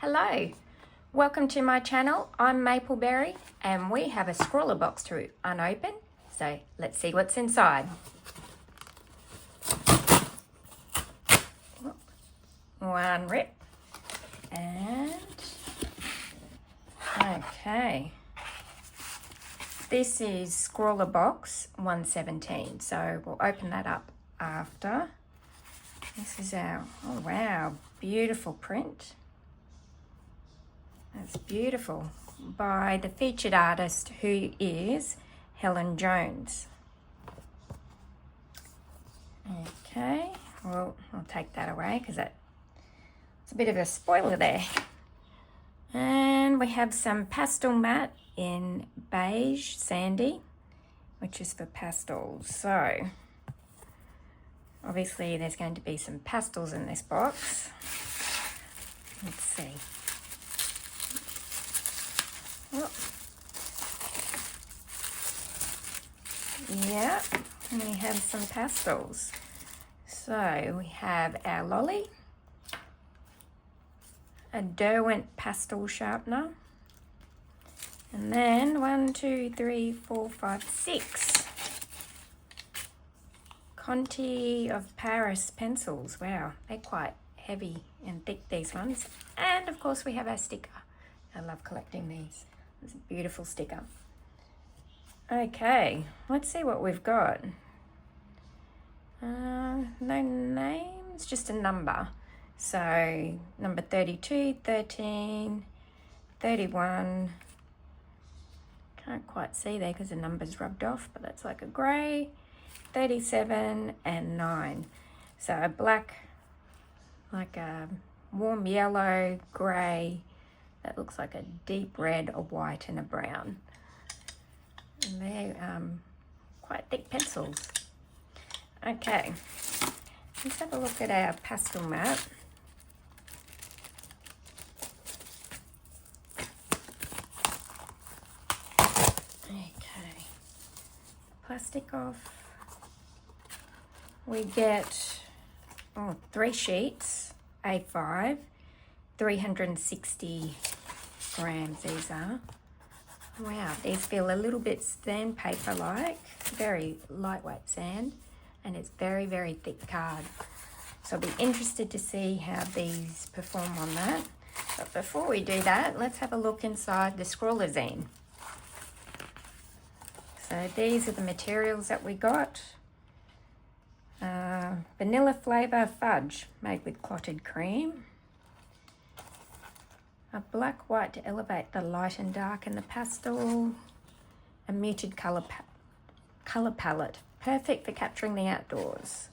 Hello, welcome to my channel. I'm Mapleberry and we have a Scrawlrbox to unopen, so let's see what's inside. One rip and okay, this is Scrawlrbox 117, so we'll open that up after. This is our, oh wow, beautiful print. That's beautiful, by the featured artist who is Helen Jones. Okay, well, I'll take that away because it's a bit of a spoiler there. And we have some pastel matte in beige sandy, which is for pastels. So obviously there's going to be some pastels in this box. Let's see. Oh. Yeah, and we have some pastels. So we have our lolly, a Derwent pastel sharpener, and then 1, 2, 3, 4, 5, 6 Conti of Paris pencils. Wow, they're quite heavy and thick, these ones. And of course we have our sticker. I love collecting these. It's a beautiful sticker. Okay, let's see what we've got. No names, just a number. So number 32, 13, 31. Can't quite see there because the number's rubbed off, but that's like a grey. 37 and 9. So a black, like a warm yellow, grey, that looks like a deep red, a white and a brown. And they're quite thick pencils. Okay, let's have a look at our pastel matte. Okay, plastic off. We get 3 sheets, A5, 360 grams these are. Wow, these feel a little bit sandpaper-like, very lightweight sand, and it's very, very thick card. So I'll be interested to see how these perform on that. But before we do that, let's have a look inside the Scrawler zine. So these are the materials that we got. Vanilla flavour fudge made with clotted cream. A black white to elevate the light and dark in the pastel. A muted colour palette, perfect for capturing the outdoors.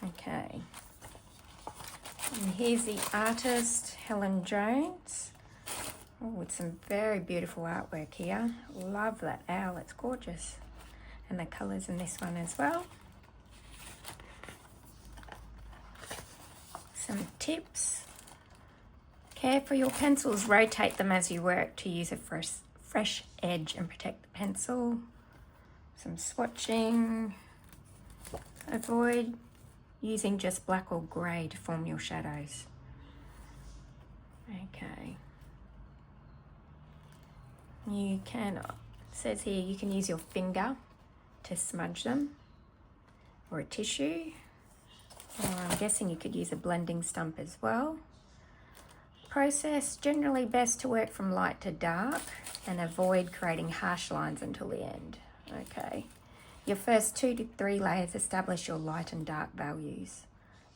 Okay. And here's the artist, Helen Jones. Oh, with some very beautiful artwork here. Love that owl, it's gorgeous. And the colours in this one as well. Some tips. Care for your pencils, rotate them as you work to use a fresh edge and protect the pencil. Some swatching. Avoid using just black or grey to form your shadows. Okay. You can, it says here, you can use your finger to smudge them, or a tissue. Or I'm guessing you could use a blending stump as well. Process, generally best to work from light to dark and avoid creating harsh lines until the end. Okay. Your first 2 to 3 layers establish your light and dark values,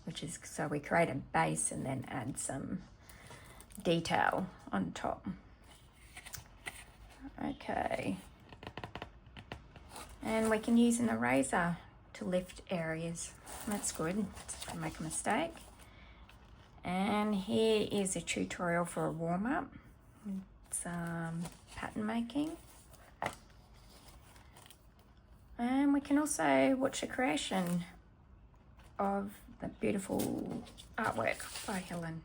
which is, so we create a base and then add some detail on top. Okay. And we can use an eraser to lift areas. That's good, to make a mistake. And here is a tutorial for a warm-up. Some pattern making. And we can also watch the creation of the beautiful artwork by Helen.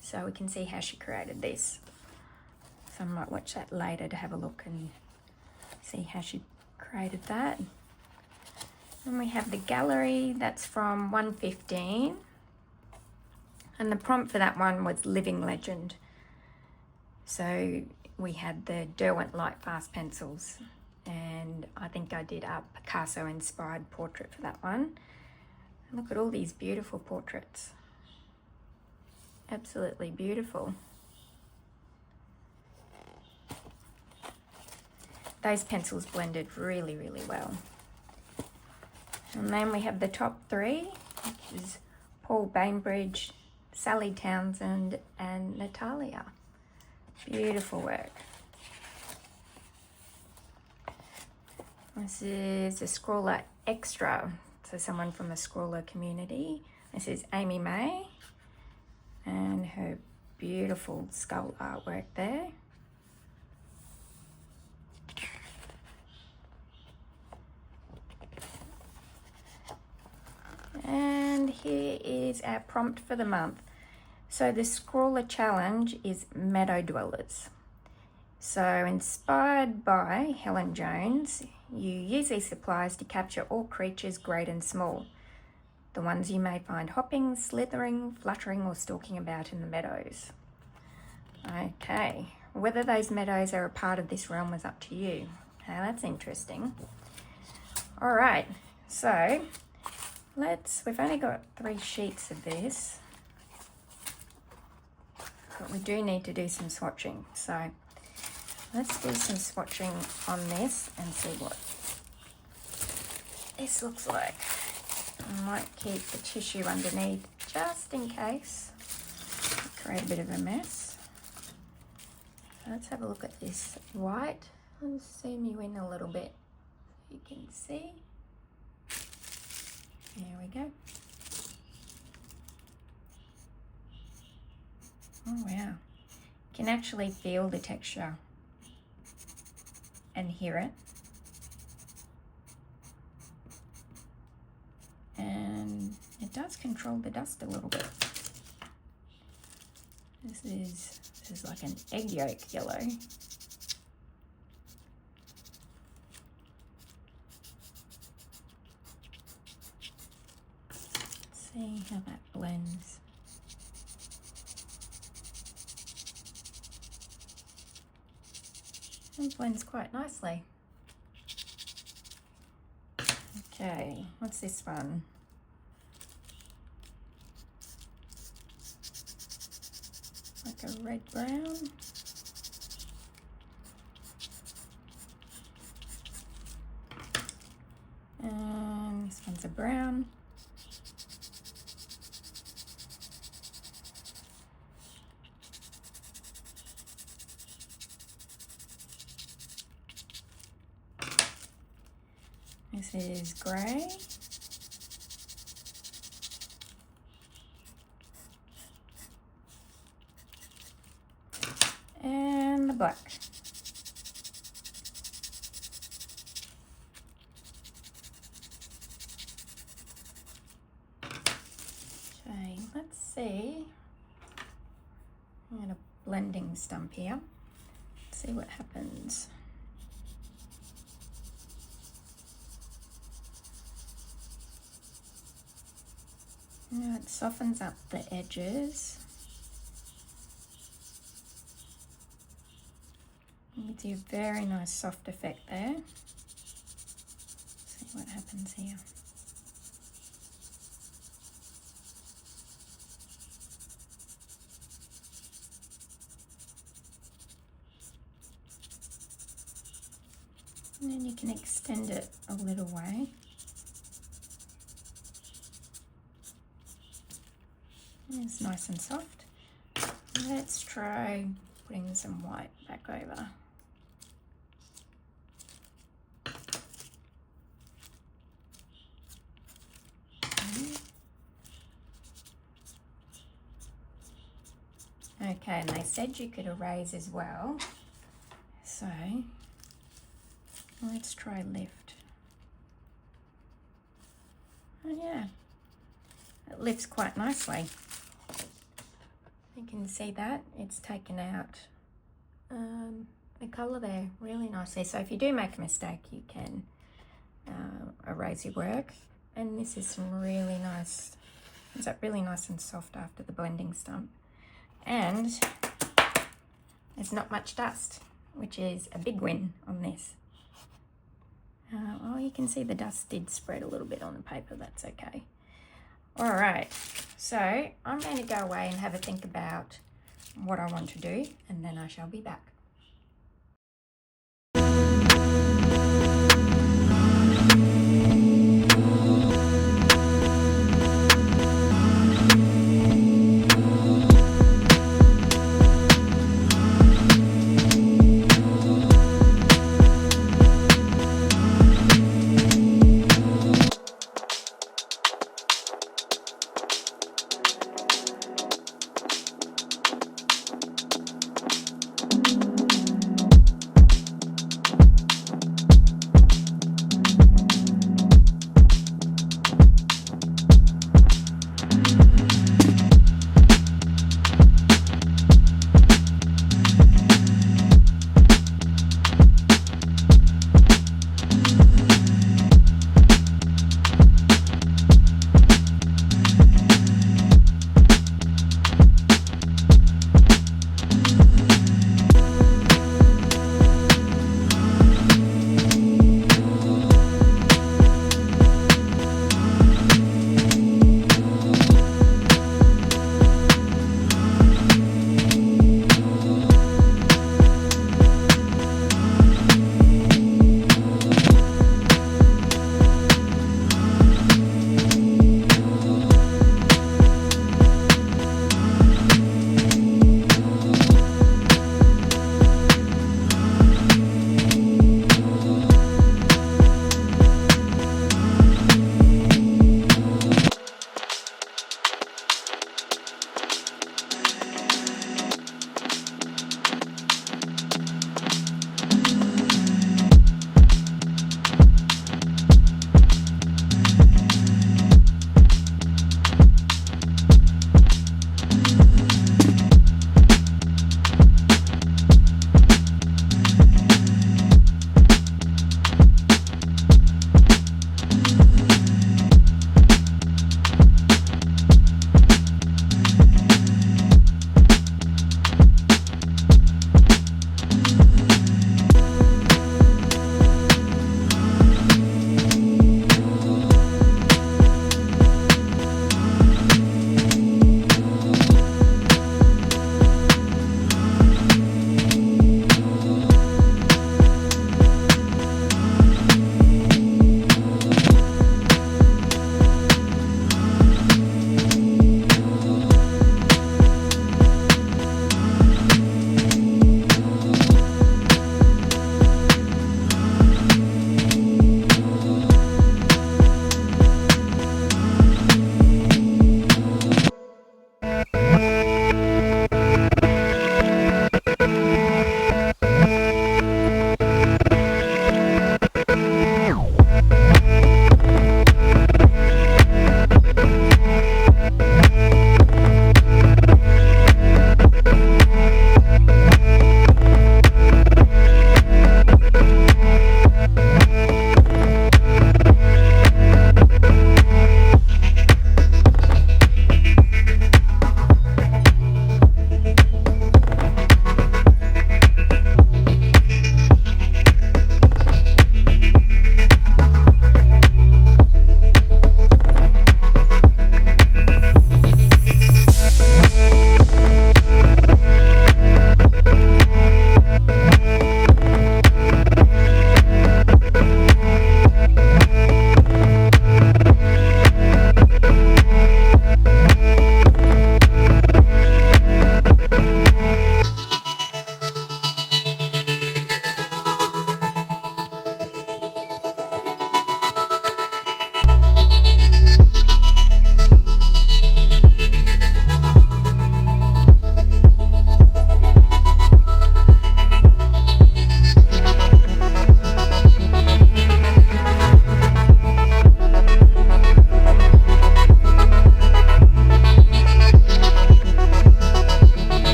So we can see how she created this. So I might watch that later to have a look and see how she created that. And we have the gallery, that's from 115. And the prompt for that one was Living Legend. So we had the Derwent Light Fast pencils, and I think I did a Picasso inspired portrait for that one. And look at all these beautiful portraits. Absolutely beautiful. Those pencils blended really, really well. And then we have the top three, which is Paul Bainbridge, Sally Townsend, and Natalia. Beautiful work. This is a Scrawler Extra, so someone from the Scrawler community. This is Amy May and her beautiful skull artwork there. And here is our prompt for the month. So the Scrawler challenge is Meadow Dwellers. So inspired by Helen Jones, you use these supplies to capture all creatures great and small. The ones you may find hopping, slithering, fluttering or stalking about in the meadows. Okay, whether those meadows are a part of this realm is up to you. Okay, that's interesting. All right, so we've only got 3 sheets of this, but we do need to do some swatching. So let's do some swatching on this and see what this looks like. I might keep the tissue underneath just in case I create a bit of a mess. So let's have a look at this white. I'll zoom you in a little bit so you can see. There we go. Oh wow. You can actually feel the texture and hear it. And it does control the dust a little bit. This is like an egg yolk yellow. See how that blends. It blends quite nicely. Okay, what's this one? Like a red brown. And this one's a brown. This is grey. And the black. Okay, let's see. I'm going to blending stump here. See what happens. Now it softens up the edges. Gives you a very nice soft effect there. See what happens here. And then you can extend it a little way. It's nice and soft. Let's try putting some white back over. Okay, and they said you could erase as well. So let's try lift. Oh yeah, it lifts quite nicely. You can see that it's taken out the colour there really nicely. So if you do make a mistake, you can erase your work. And this is some really nice, it's really nice and soft after the blending stump. And There's not much dust, which is a big win on this. Well, you can see the dust did spread a little bit on the paper. That's okay. All right, so I'm going to go away and have a think about what I want to do, and then I shall be back.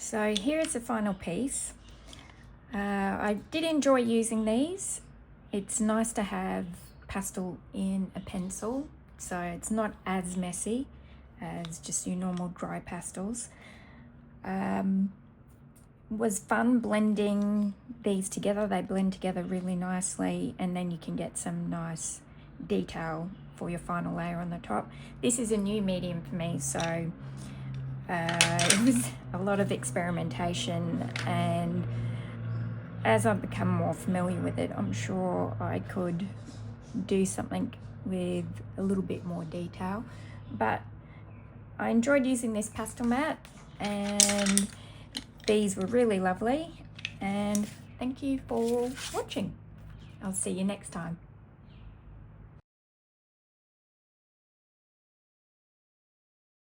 So here is the final piece. I did enjoy using these. It's nice to have pastel in a pencil, so it's not as messy as just your normal dry pastels. Was fun blending these together. They blend together really nicely, and then you can get some nice detail for your final layer on the top. This is a new medium for me, so it was a lot of experimentation, and as I've become more familiar with it, I'm sure I could do something with a little bit more detail. But I enjoyed using this pastel mat, and these were really lovely, and thank you for watching. I'll see you next time.